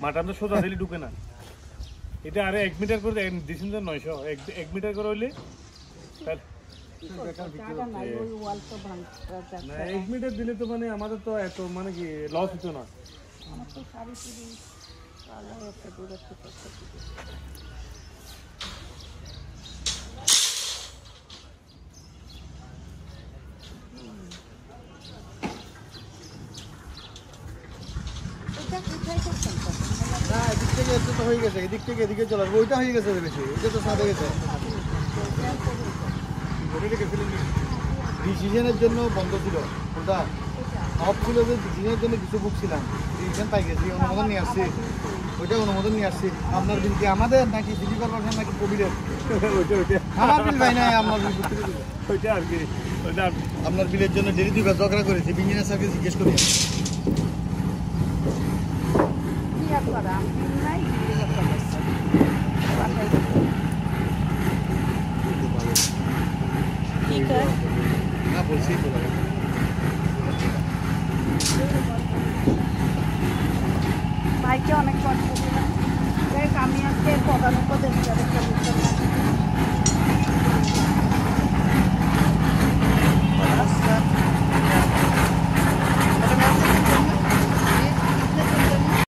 Mutton তো সোজা দিলে ঢুকে না। এটা আরে 1 মিটার করে দিছেন তো 900 1 মিটার করে হইলে তাহলে না 1 মিটার দিলে তো মানে আমাদের তো এত মানে কি লস হতো না। আমার তো 30 আল্লাহ একটা দূরে থেকে না এদিক থেকে এত তো হয়ে গেছে, এদিক থেকে এদিকে চলে আসবে, ওইটা হয়ে গেছে বেশি, এটা তো সাদা গেছে। ডিসিশনের জন্য বন্ধ ছিল ওটা, অফ ছিল যে ডিসিশনের জন্য কিছু বুক ছিলাম, ডিসিশন পাই গেছি, অনুমোদন নিয়ে আসছি, ওইটা অনুমোদন নিয়ে আসছি। আপনার বিল কি আমাদের নাকি সিটি কর্পোরেশন নাকি কোভিডের? আমার বিল ভাই নাই, আপনার বিল ওইটা আর কি ওইটা আপনার বিলের জন্য দেরি 2 বার ঝগড়া করেছি, ইঞ্জিনিয়ার স্যারকে জিজ্ঞেস করি। না বলছি ভাইকে অনেক কষ্ট দিলাম, আমি আজকে প্রধান উপদেষ্টা